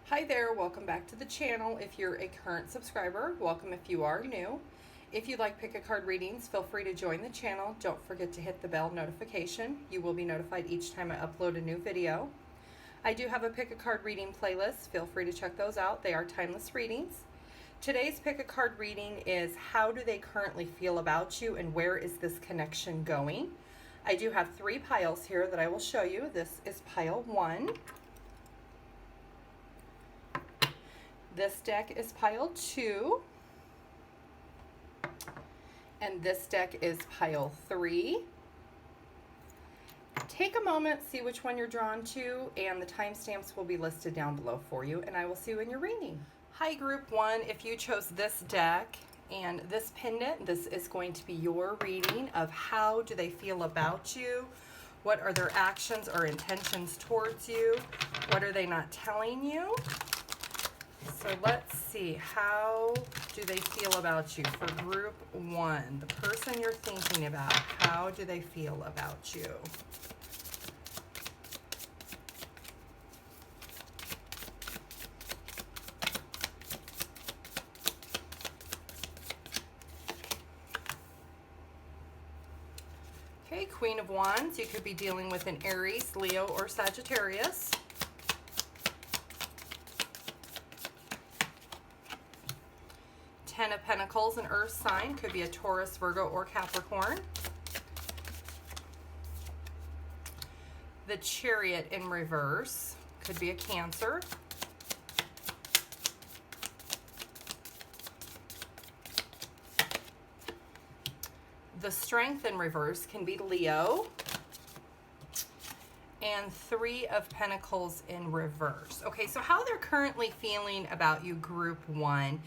Hi there, welcome back to the channel. If you're a current subscriber, welcome if you are new. If you'd like pick a card readings, feel free to join the channel. Don't forget to hit the bell notification. You will be notified each time I upload a new video. I do have a pick a card reading playlist. Feel free to check those out. They are timeless readings. Today's pick a card reading is how do they currently feel about you and where is this connection going? I do have 3 piles here that I will show you. This is pile 1. This deck is pile 2, and this deck is pile 3. Take a moment, see which one you're drawn to, and the timestamps will be listed down below for you, and I will see you in your reading. Hi Group 1, if you chose this deck and this pendant, this is going to be your reading of how do they feel about you, what are their actions or intentions towards you, what are they not telling you. So let's see, how do they feel about you for group 1? The person you're thinking about, how do they feel about you? Okay, Queen of Wands, you could be dealing with an Aries, Leo, or Sagittarius. Ten of Pentacles, an earth sign, could be a Taurus, Virgo, or Capricorn. The Chariot in reverse, could be a Cancer. The Strength in reverse can be Leo. And 3 of Pentacles in reverse. Okay, so how they're currently feeling about you, group 1,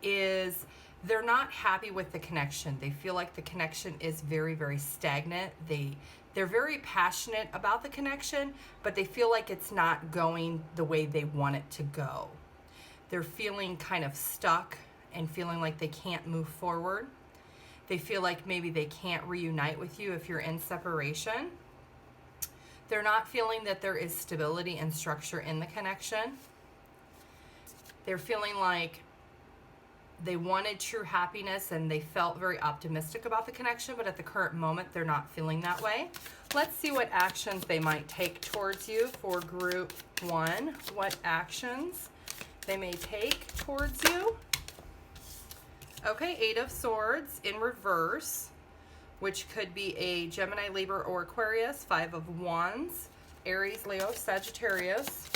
is they're not happy with the connection. They feel like the connection is very, very stagnant. They're very passionate about the connection, but they feel like it's not going the way they want it to go. They're feeling kind of stuck and feeling like they can't move forward. They feel like maybe they can't reunite with you if you're in separation. They're not feeling that there is stability and structure in the connection. They're feeling like they wanted true happiness and they felt very optimistic about the connection, but at the current moment, they're not feeling that way. Let's see what actions they might take towards you for group 1. What actions they may take towards you. Okay, 8 of Swords in reverse, which could be a Gemini, Libra, or Aquarius. 5 of Wands, Aries, Leo, Sagittarius.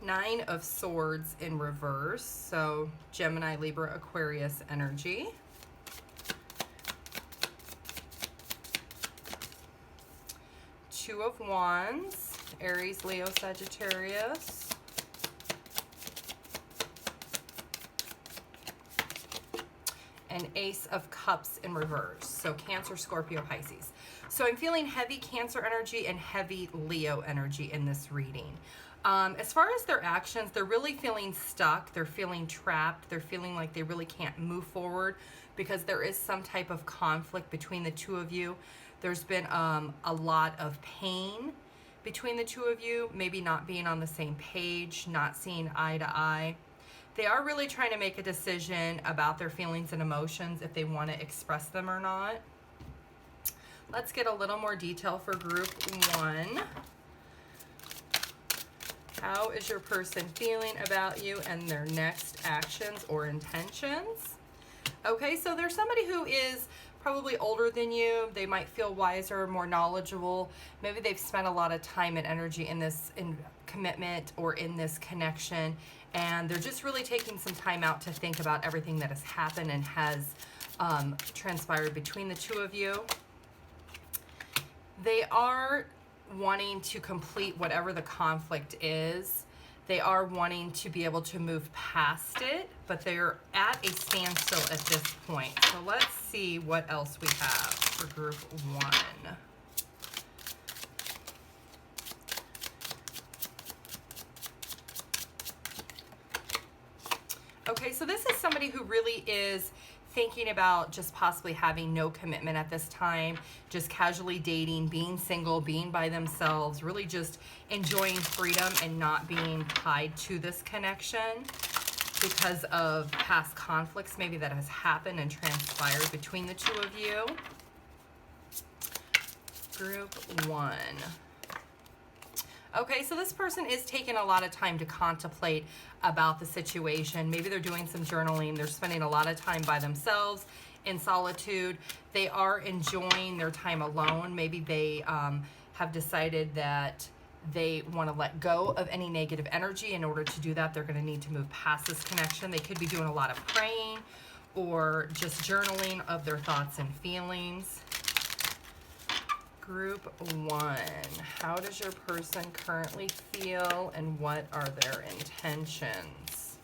9 of Swords in reverse, so Gemini, Libra, Aquarius energy. Two of Wands, Aries, Leo, Sagittarius. And Ace of Cups in reverse, so Cancer, Scorpio, Pisces. So I'm feeling heavy Cancer energy and heavy Leo energy in this reading. As far as their actions, they're really feeling stuck. They're feeling trapped. They're feeling like they really can't move forward because there is some type of conflict between the two of you. There's been a lot of pain between the two of you, maybe not being on the same page, not seeing eye to eye. They are really trying to make a decision about their feelings and emotions, if they want to express them or not. Let's get a little more detail for group 1. How is your person feeling about you and their next actions or intentions? Okay, so there's somebody who is probably older than you. They might feel wiser, more knowledgeable. Maybe they've spent a lot of time and energy in this commitment or in this connection, and they're just really taking some time out to think about everything that has happened and has transpired between the two of you. They are wanting to complete whatever the conflict is. They are wanting to be able to move past it, but they're at a standstill at this point. So let's see what else we have for group 1. Okay, so this is somebody who really is thinking about just possibly having no commitment at this time, just casually dating, being single, being by themselves, really just enjoying freedom and not being tied to this connection because of past conflicts maybe that has happened and transpired between the two of you. Group 1. Okay, so this person is taking a lot of time to contemplate about the situation. Maybe they're doing some journaling. They're spending a lot of time by themselves in solitude. They are enjoying their time alone. Maybe they have decided that they want to let go of any negative energy. In order to do that, they're going to need to move past this connection. They could be doing a lot of praying or just journaling of their thoughts and feelings. Group 1, how does your person currently feel and what are their intentions?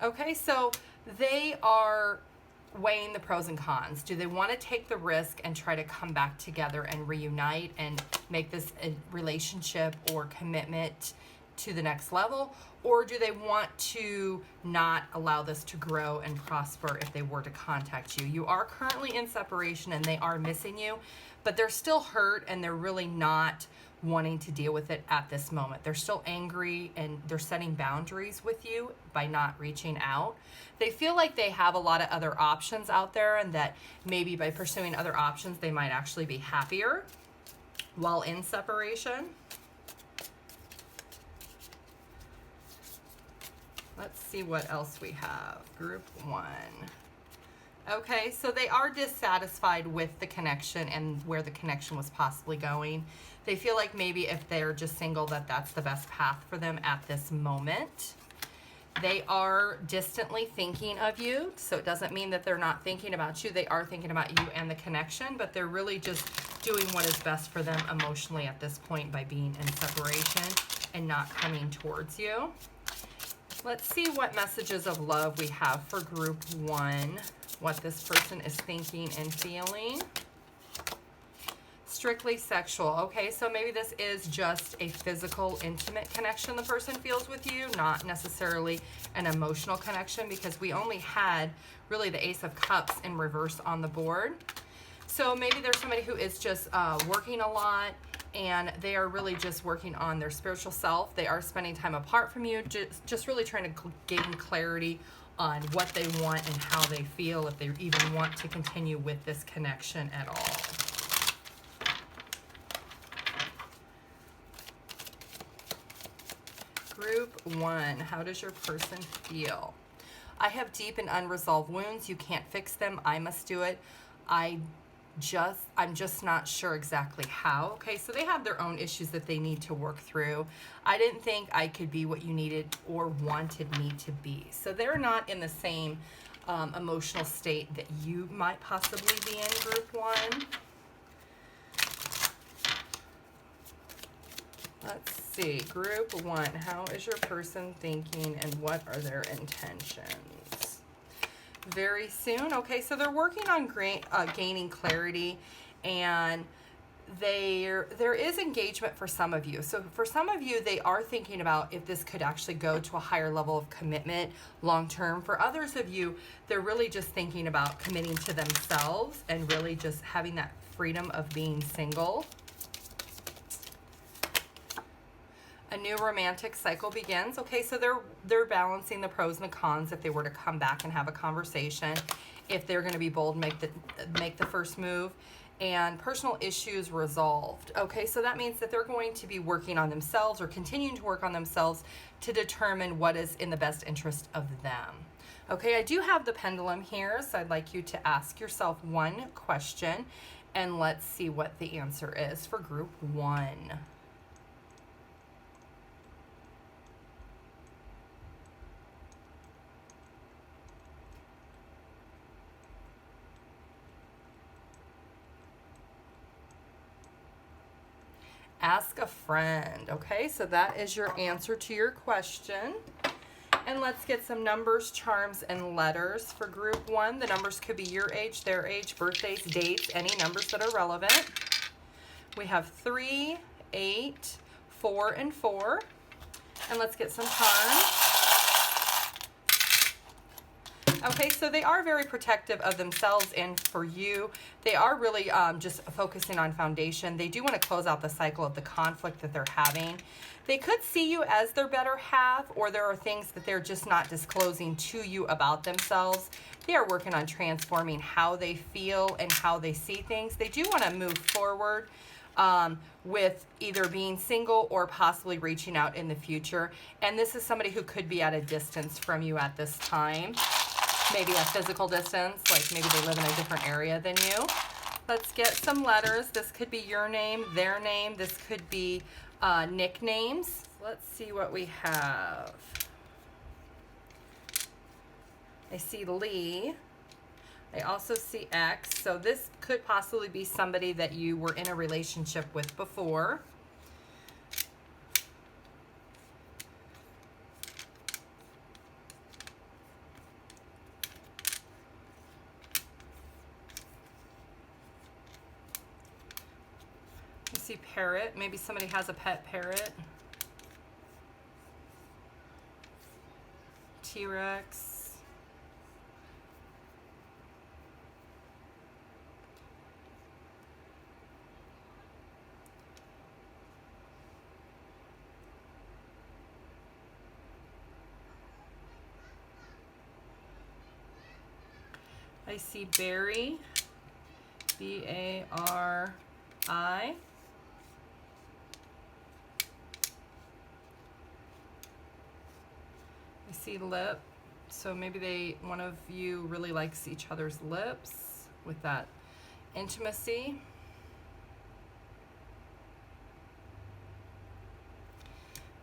Okay, so they are weighing the pros and cons. Do they want to take the risk and try to come back together and reunite and make this a relationship or commitment to the next level? Or do they want to not allow this to grow and prosper if they were to contact you? You are currently in separation and they are missing you, but they're still hurt and they're really not wanting to deal with it at this moment. They're still angry and they're setting boundaries with you by not reaching out. They feel like they have a lot of other options out there and that maybe by pursuing other options, they might actually be happier while in separation. Let's see what else we have. Group 1. Okay, so they are dissatisfied with the connection and where the connection was possibly going. They feel like maybe if they're just single that that's the best path for them at this moment. They are distantly thinking of you, so it doesn't mean that they're not thinking about you. They are thinking about you and the connection, but they're really just doing what is best for them emotionally at this point by being in separation and not coming towards you. Let's see what messages of love we have for group 1, what this person is thinking and feeling. Strictly sexual. Okay, so maybe this is just a physical, intimate connection the person feels with you, not necessarily an emotional connection, because we only had really the Ace of Cups in reverse on the board. So maybe there's somebody who is just working a lot and they are really just working on their spiritual self. They are spending time apart from you, just really trying to gain clarity on what they want and how they feel, if they even want to continue with this connection at all. Group 1, how does your person feel? I have deep and unresolved wounds. You can't fix them. I must do it. I'm just not sure exactly how. Okay, so they have their own issues that they need to work through. I didn't think I could be what you needed or wanted me to be. So they're not in the same emotional state that you might possibly be in, group 1. Let's see, group 1, how is your person thinking and what are their intentions? Very soon. Okay, so they're working on gaining clarity, and there is engagement for some of you. So for some of you, they are thinking about if this could actually go to a higher level of commitment long term. For others of you, they're really just thinking about committing to themselves and really just having that freedom of being single. A new romantic cycle begins. Okay, so they're balancing the pros and the cons if they were to come back and have a conversation, if they're going to be bold and make the first move, and personal issues resolved. Okay, so that means that they're going to be working on themselves or continuing to work on themselves to determine what is in the best interest of them. Okay, I do have the pendulum here, so I'd like you to ask yourself one question, and let's see what the answer is for group 1. Ask a friend. Okay, so that is your answer to your question. And let's get some numbers, charms, and letters for group 1. The numbers could be your age, their age, birthdays, dates, any numbers that are relevant. We have 3, 8, 4, and 4. And let's get some charms. Okay, so they are very protective of themselves and for you. They are really just focusing on foundation. They do want to close out the cycle of the conflict that they're having. They could see you as their better half, or there are things that they're just not disclosing to you about themselves. They are working on transforming how they feel and how they see things. They do want to move forward with either being single or possibly reaching out in the future. And this is somebody who could be at a distance from you at this time. Maybe a physical distance, like maybe they live in a different area than you. Let's get some letters. This could be your name, their name. This could be nicknames. Let's see what we have. I see Lee. I also see X. So this could possibly be somebody that you were in a relationship with before. I see parrot. Maybe somebody has a pet parrot. T-Rex. I see Barry, B-A-R-I. I see lip, so maybe one of you really likes each other's lips with that intimacy.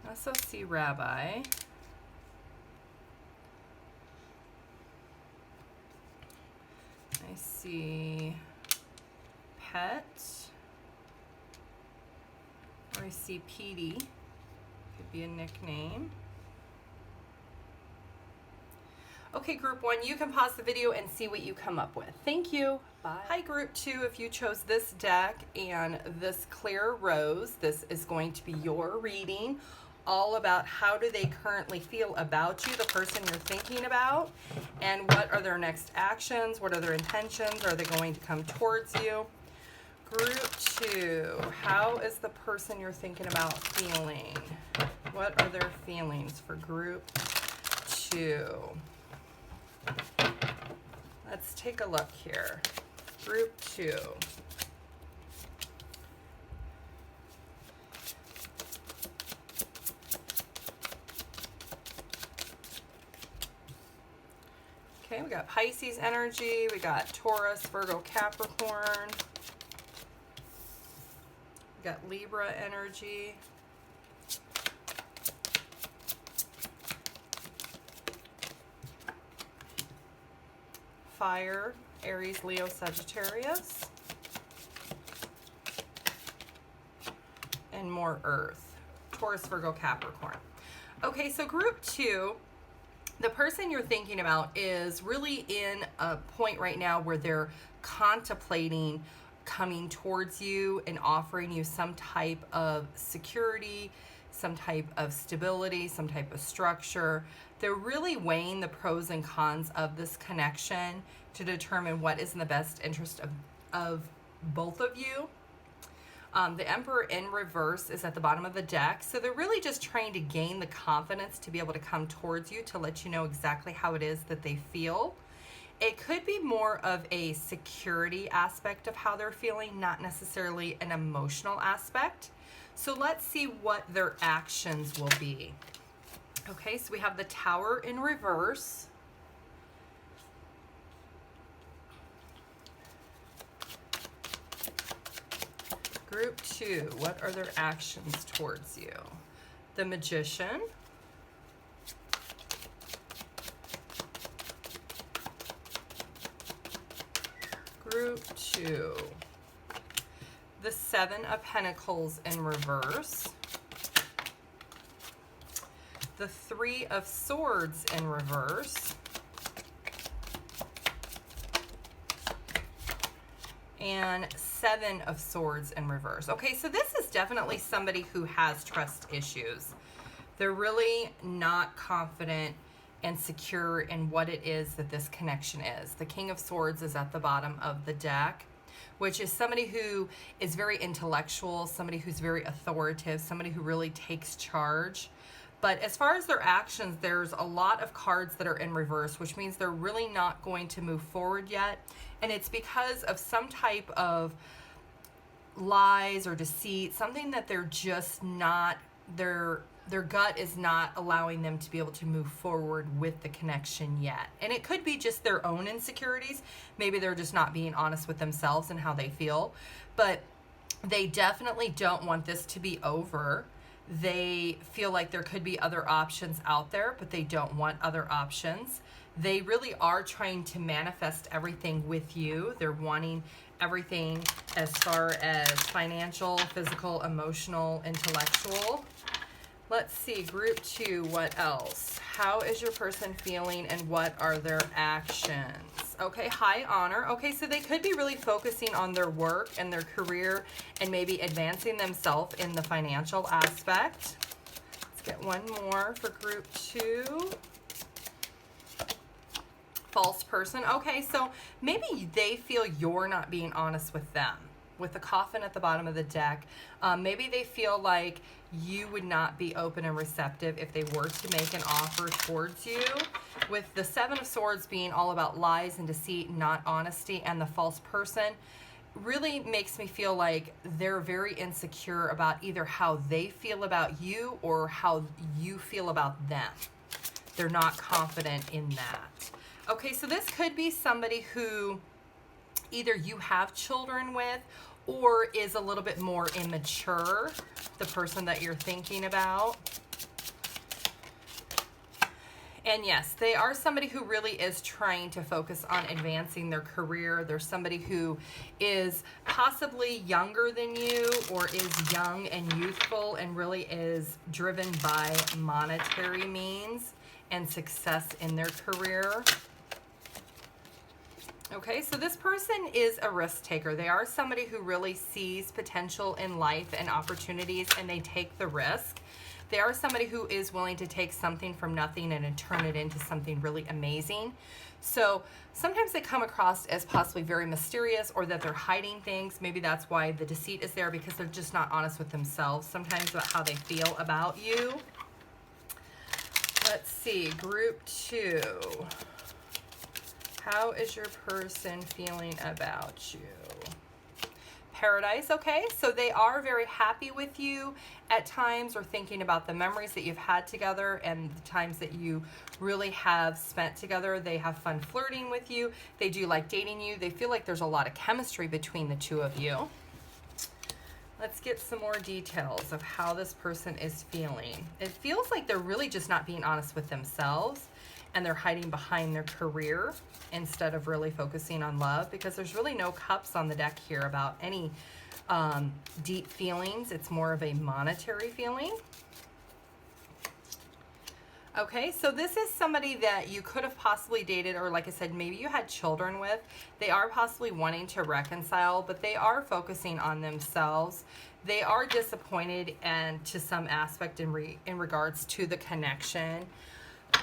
I also see Rabbi. I see pet, or I see Petey, could be a nickname. Okay, group 1, you can pause the video and see what you come up with. Thank you. Bye. Hi, group 2, if you chose this deck and this clear rose, this is going to be your reading, all about how do they currently feel about you, the person you're thinking about, and what are their next actions, what are their intentions, are they going to come towards you? Group 2, how is the person you're thinking about feeling? What are their feelings for group 2? Let's take a look here. Group 2. Okay, we got Pisces energy, we got Taurus, Virgo, Capricorn. We got Libra energy. Fire, Aries, Leo, Sagittarius. And more Earth, Taurus, Virgo, Capricorn. Okay, so group 2, the person you're thinking about is really in a point right now where they're contemplating coming towards you and offering you some type of security, some type of stability, some type of structure. They're really weighing the pros and cons of this connection to determine what is in the best interest of both of you. The Emperor in reverse is at the bottom of the deck. So they're really just trying to gain the confidence to be able to come towards you to let you know exactly how it is that they feel. It could be more of a security aspect of how they're feeling, not necessarily an emotional aspect. So let's see what their actions will be. Okay, so we have the Tower in reverse. Group 2, what are their actions towards you? The Magician. Group 2, the Seven of Pentacles in reverse. The Three of Swords in reverse. And Seven of Swords in reverse. Okay, so this is definitely somebody who has trust issues. They're really not confident and secure in what it is that this connection is. The King of Swords is at the bottom of the deck, which is somebody who is very intellectual, somebody who's very authoritative, somebody who really takes charge. But as far as their actions, there's a lot of cards that are in reverse, which means they're really not going to move forward yet. And it's because of some type of lies or deceit, something that they're just not, their gut is not allowing them to be able to move forward with the connection yet. And it could be just their own insecurities. Maybe they're just not being honest with themselves and how they feel. But they definitely don't want this to be over. They feel like there could be other options out there, but they don't want other options. They really are trying to manifest everything with you. They're wanting everything as far as financial, physical, emotional, intellectual. Let's see, group 2, what else? How is your person feeling and what are their actions? Okay, high honor. Okay, so they could be really focusing on their work and their career and maybe advancing themselves in the financial aspect. Let's get one more for group 2. False person. Okay, so maybe they feel you're not being honest with them. With the coffin at the bottom of the deck, maybe they feel like you would not be open and receptive if they were to make an offer towards you. With the Seven of Swords being all about lies and deceit, not honesty, and the false person really makes me feel like they're very insecure about either how they feel about you or how you feel about them. They're not confident in that. Okay, so this could be somebody who either you have children with or is a little bit more immature, the person that you're thinking about. And yes, they are somebody who really is trying to focus on advancing their career. There's somebody who is possibly younger than you or is young and youthful and really is driven by monetary means and success in their career. Okay, so this person is a risk taker. They are somebody who really sees potential in life and opportunities, and they take the risk. They are somebody who is willing to take something from nothing and turn it into something really amazing. So sometimes they come across as possibly very mysterious or that they're hiding things. Maybe that's why the deceit is there, because they're just not honest with themselves sometimes about how they feel about you. Let's see, group 2. How is your person feeling about you? Paradise, okay? So they are very happy with you at times, or thinking about the memories that you've had together and the times that you really have spent together. They have fun flirting with you. They do like dating you. They feel like there's a lot of chemistry between the two of you. Let's get some more details of how this person is feeling. It feels like they're really just not being honest with themselves, and they're hiding behind their career instead of really focusing on love, because there's really no cups on the deck here about any deep feelings. It's more of a monetary feeling. Okay, so this is somebody that you could have possibly dated, or like I said, maybe you had children with. They are possibly wanting to reconcile, but they are focusing on themselves. They are disappointed and to some aspect in regards to the connection.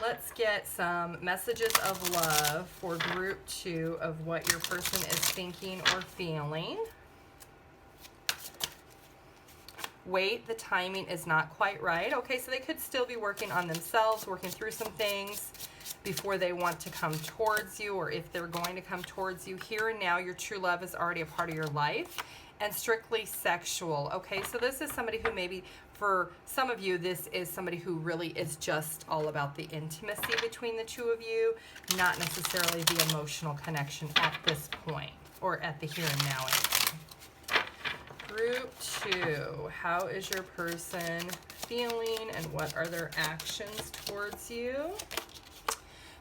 Let's get some messages of love for group 2 of what your person is thinking or feeling. Wait, the timing is not quite right. Okay, so they could still be working on themselves, working through some things before they want to come towards you, or if they're going to come towards you. Here and now, your true love is already a part of your life, and strictly sexual. Okay, so this is somebody who maybe, for some of you, this is somebody who really is just all about the intimacy between the two of you, not necessarily the emotional connection at this point, or at the here and now. Group 2, how is your person feeling and what are their actions towards you?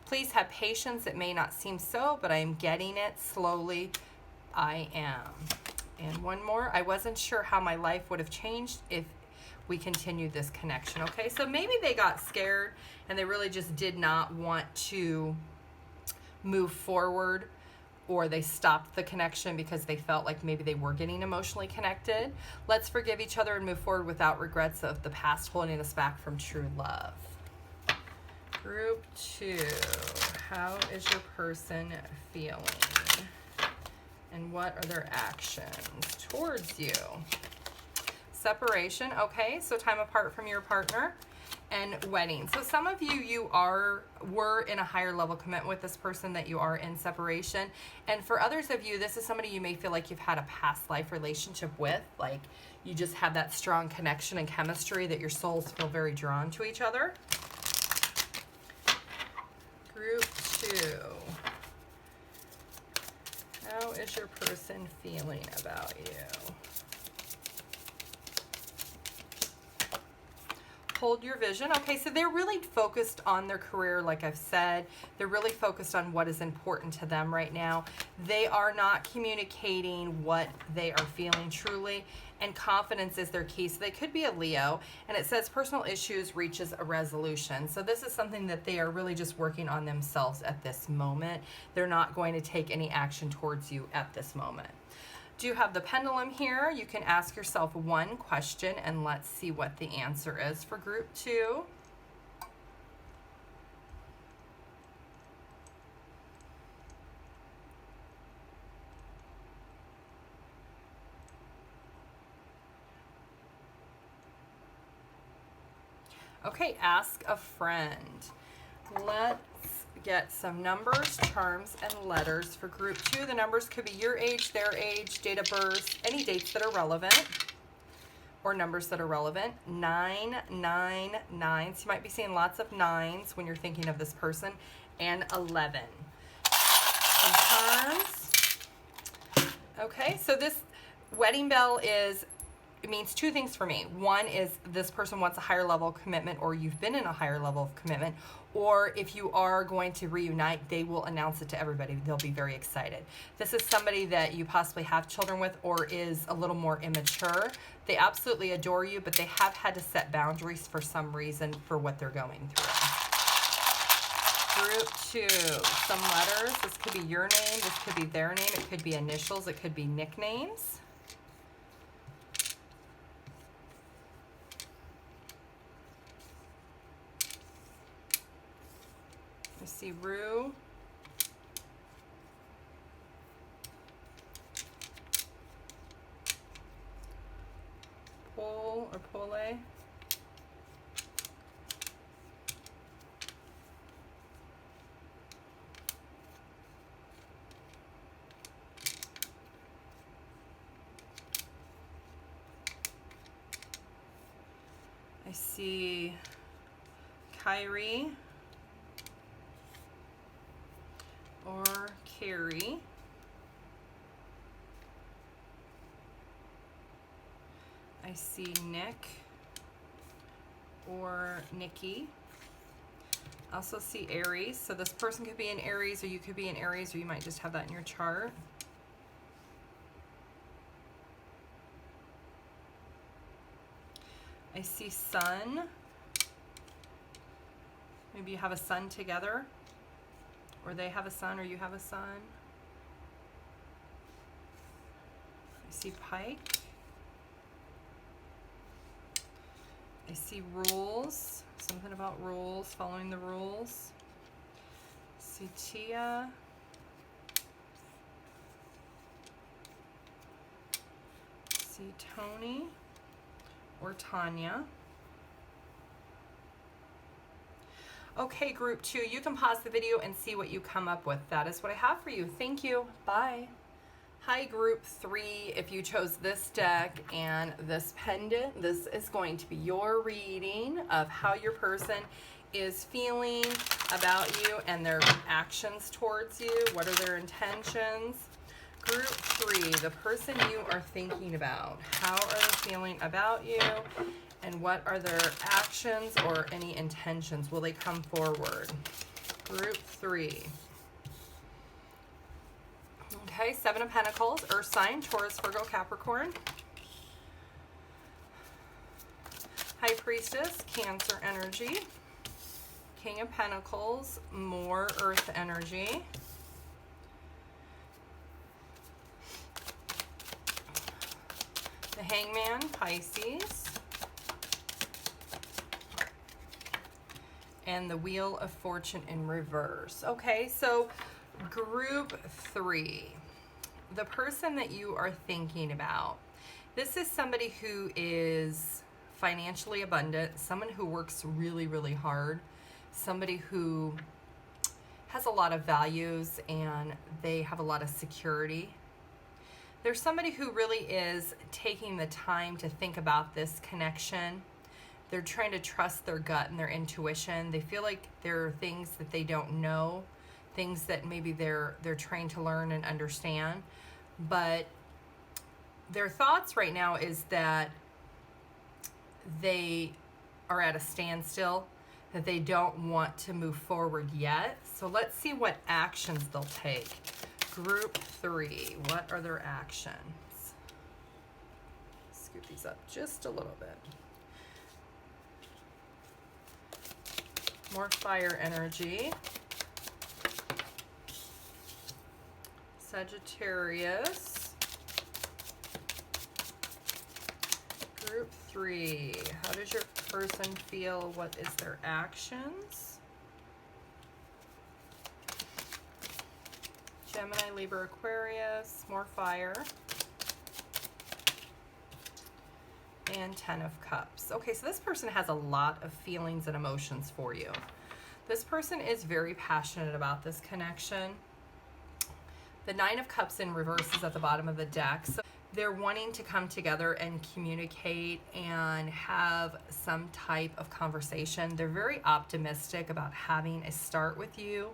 Please have patience. It may not seem so, but I am getting it slowly. I am. And one more. I wasn't sure how my life would have changed if we continued this connection. Okay, so maybe they got scared and they really just did not want to move forward, or they stopped the connection because they felt like maybe they were getting emotionally connected. Let's forgive each other and move forward without regrets of the past holding us back from true love. Group 2, how is your person feeling? And what are their actions towards you? Separation, okay, so time apart from your partner. And wedding. So some of you were in a higher level commitment with this person that you are in separation. And for others of you, this is somebody you may feel like you've had a past life relationship with. Like you just have that strong connection and chemistry that your souls feel very drawn to each other. Group 2. How is your person feeling about you? Hold your vision. Okay, so they're really focused on their career, like I've said. They're really focused on what is important to them right now. They are not communicating what they are feeling truly, and confidence is their key. So they could be a Leo, and it says personal issues reaches a resolution. So this is something that they are really just working on themselves at this moment. They're not going to take any action towards you at this moment. Do you have the pendulum here? You can ask yourself one question and let's see what the answer is for group 2. Okay, ask a friend. Let's get some numbers, charms, and letters for group 2. The numbers could be your age, their age, date of birth, any dates that are relevant, or numbers that are relevant. 9, 9, 9. So you might be seeing lots of 9s when you're thinking of this person, and 11. Some charms. Okay, so this wedding bell it means two things for me. One is this person wants a higher level of commitment, or you've been in a higher level of commitment, or if you are going to reunite, they will announce it to everybody. They'll be very excited. This is somebody that you possibly have children with or is a little more immature. They absolutely adore you, but they have had to set boundaries for some reason for what they're going through. Group 2, some letters. This could be your name, this could be their name, it could be initials, it could be nicknames. I see Rue. Pole or Pole. I see Kyrie or Carrie. I see Nick or Nikki. I also see Aries. So this person could be in Aries, or you could be in Aries, or you might just have that in your chart. I see Sun. Maybe you have a son together, or they have a son, or you have a son. I see Pike. I see rules, something about rules, following the rules. I see Tia. I see Tony or Tanya. Okay, group 2, you can pause the video and see what you come up with. That is what I have for you. Thank you. Bye. Hi, group 3. If you chose this deck and this pendant, this is going to be your reading of how your person is feeling about you and their actions towards you. What are their intentions? Group 3, the person you are thinking about. How are they feeling about you? And what are their actions or any intentions? Will they come forward? Group 3. Okay, 7 of Pentacles, Earth sign, Taurus, Virgo, Capricorn. High Priestess, Cancer energy. King of Pentacles, more Earth energy. The Hangman, Pisces. and the Wheel of Fortune in reverse. Okay, so group 3, the person that you are thinking about, this is somebody who is financially abundant, someone who works really, really hard, somebody who has a lot of values and they have a lot of security. There's somebody who really is taking the time to think about this connection. They're trying to trust their gut and their intuition. They feel like there are things that they don't know, things that maybe they're trying to learn and understand. But their thoughts right now is that they are at a standstill, that they don't want to move forward yet. So let's see what actions they'll take. Group 3, what are their actions? Scoot these up just a little bit. More fire energy. Sagittarius. Group 3, how does your person feel? What is their actions? Gemini, Libra, Aquarius, more fire. And 10 of Cups. Okay, so this person has a lot of feelings and emotions for you. This person is very passionate about this connection. The 9 of Cups in reverse is at the bottom of the deck. So they're wanting to come together and communicate and have some type of conversation. They're very optimistic about having a start with you,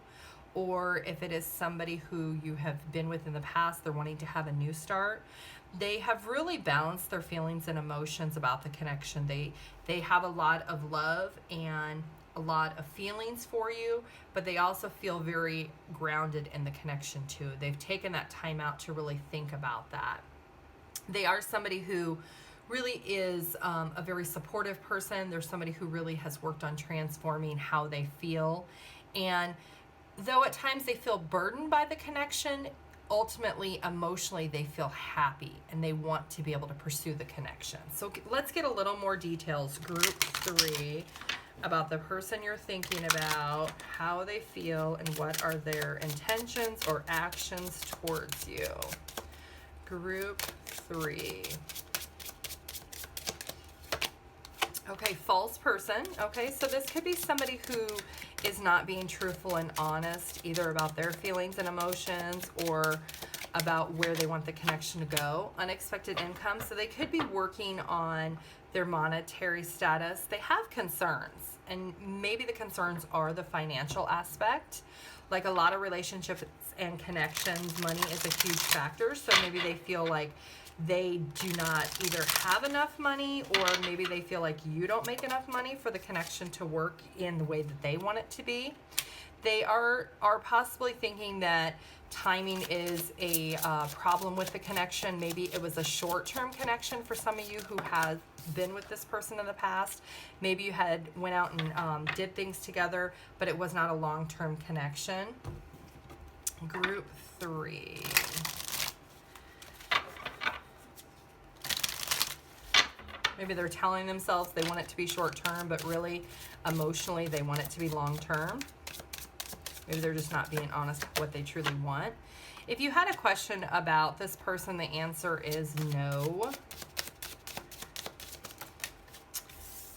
or if it is somebody who you have been with in the past, they're wanting to have a new start. They have really balanced their feelings and emotions about the connection. They have a lot of love and a lot of feelings for you, but they also feel very grounded in the connection too. They've taken that time out to really think about that. They are somebody who really is a very supportive person. They're somebody who really has worked on transforming how they feel. And though at times they feel burdened by the connection, ultimately, emotionally, they feel happy and they want to be able to pursue the connection. So let's get a little more details. Group 3, about the person you're thinking about, how they feel, and what are their intentions or actions towards you. Group 3. Okay, false person. Okay, so this could be somebody who is not being truthful and honest, either about their feelings and emotions or about where they want the connection to go. Unexpected income. So they could be working on their monetary status. They have concerns, and maybe the concerns are the financial aspect. Like a lot of relationships and connections, money is a huge factor. So maybe they feel like they do not either have enough money, or maybe they feel like you don't make enough money for the connection to work in the way that they want it to be. They are possibly thinking that timing is a problem with the connection. Maybe it was a short-term connection for some of you who have been with this person in the past. Maybe you had went out and did things together, but it was not a long-term connection. Group 3. Maybe they're telling themselves they want it to be short-term, but really, emotionally, they want it to be long-term. Maybe they're just not being honest with what they truly want. If you had a question about this person, the answer is no.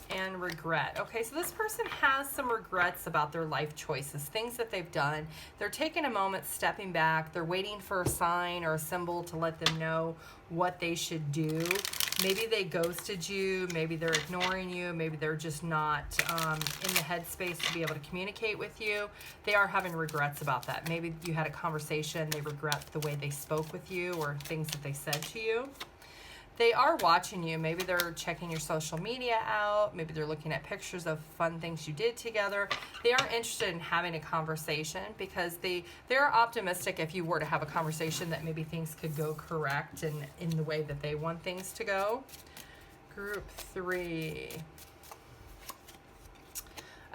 And regret. Okay, so this person has some regrets about their life choices, things that they've done. They're taking a moment, stepping back. They're waiting for a sign or a symbol to let them know what they should do. Maybe they ghosted you, maybe they're ignoring you, maybe they're just not in the headspace to be able to communicate with you. They are having regrets about that. Maybe you had a conversation, they regret the way they spoke with you or things that they said to you. They are watching you. Maybe they're checking your social media out. Maybe they're looking at pictures of fun things you did together. They are interested in having a conversation because they're optimistic if you were to have a conversation that maybe things could go correct and in the way that they want things to go. Group 3.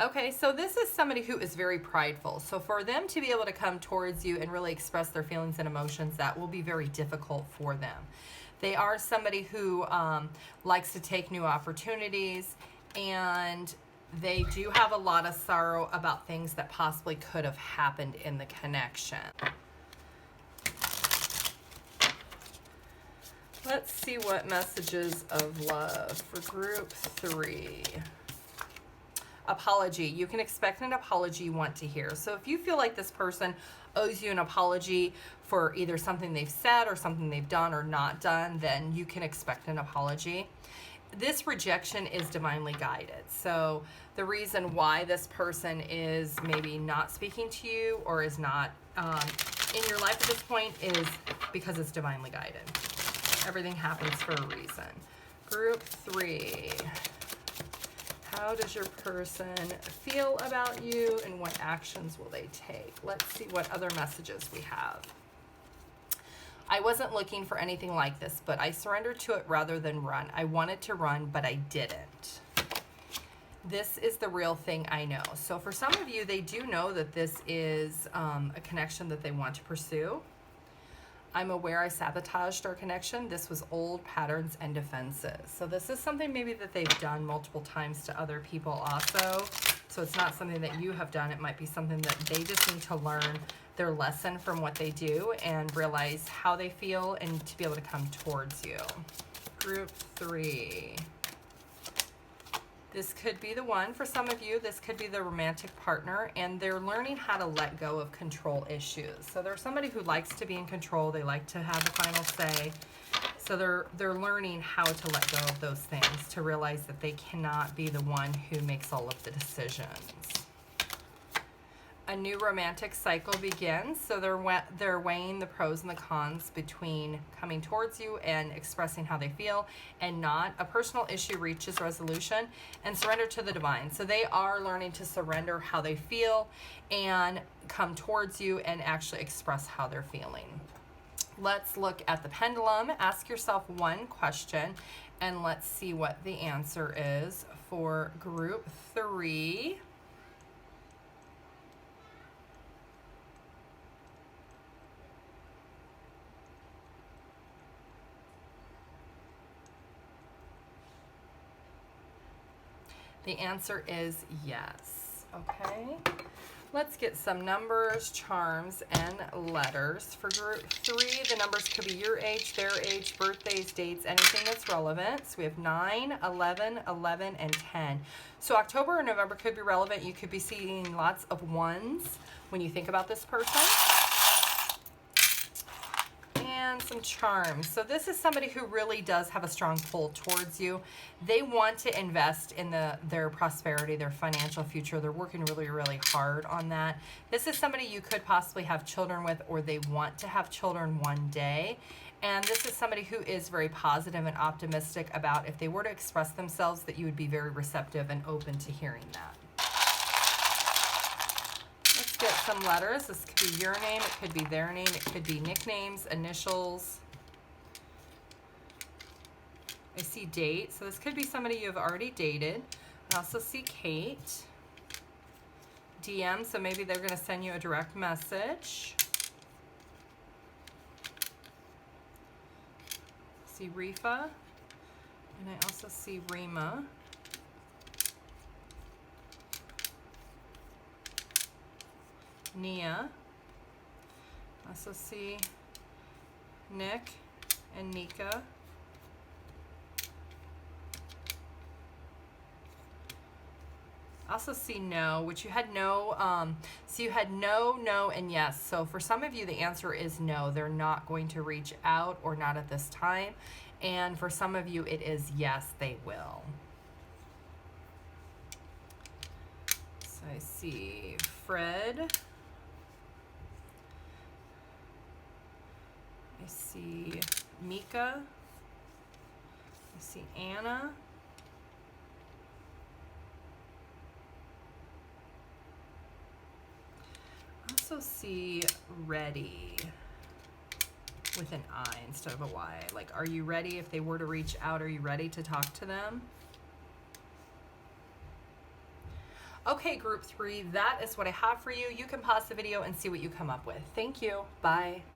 Okay, so this is somebody who is very prideful. So for them to be able to come towards you and really express their feelings and emotions, that will be very difficult for them. They are somebody who likes to take new opportunities, and They do have a lot of sorrow about things that possibly could have happened in the connection. Let's see what messages of love for group 3. Apology. You can expect an apology you want to hear. So if you feel like this person owes you an apology for either something they've said or something they've done or not done, then you can expect an apology. This rejection is divinely guided. So the reason why this person is maybe not speaking to you or is not in your life at this point is because it's divinely guided. Everything happens for a reason. Group 3. How does your person feel about you and what actions will they take? Let's see what other messages we have. I wasn't looking for anything like this, but I surrendered to it rather than run. I wanted to run, but I didn't. This is the real thing I know. So for some of you, they do know that this is a connection that they want to pursue. I'm aware I sabotaged our connection. This was old patterns and defenses. So this is something maybe that they've done multiple times to other people also. So it's not something that you have done. It might be something that they just need to learn their lesson from what they do and realize how they feel and to be able to come towards you. Group 3. This could be the one. For some of you, this could be the romantic partner, and they're learning how to let go of control issues. So they're somebody who likes to be in control. They like to have the final say. So they're learning how to let go of those things, to realize that they cannot be the one who makes all of the decisions. A new romantic cycle begins. So they're weighing the pros and the cons between coming towards you and expressing how they feel and not. A personal issue reaches resolution and surrender to the divine. So they are learning to surrender how they feel and come towards you and actually express how they're feeling. Let's look at the pendulum. Ask yourself one question and let's see what the answer is for group 3. The answer is yes. Okay. Let's get some numbers, charms, and letters. For group 3, the numbers could be your age, their age, birthdays, dates, anything that's relevant. So we have 9, 11, 11, and 10. So October or November could be relevant. You could be seeing lots of ones when you think about this person. And some charms. So this is somebody who really does have a strong pull towards you. They want to invest in their prosperity, their financial future. They're working really, really hard on that. This is somebody you could possibly have children with, or they want to have children one day. And this is somebody who is very positive and optimistic about if they were to express themselves, that you would be very receptive and open to hearing that. Get some letters. This could be your name, it could be their name, it could be nicknames, initials. I see date, so this could be somebody you have already dated. I also see Kate. DM, so maybe they're going to send you a direct message. See Rifa, and I also see Rima. Nia. I also see Nick and Nika. I also see no, which you had no, so you had no, no, and yes. So for some of you, the answer is no. They're not going to reach out, or not at this time. And for some of you, it is yes, they will. So I see Fred. I see Mika. I see Anna. I also see ready with an I instead of a Y. Like, are you ready? If they were to reach out, are you ready to talk to them? Okay, group 3, that is what I have for you. You can pause the video and see what you come up with. Thank you. Bye.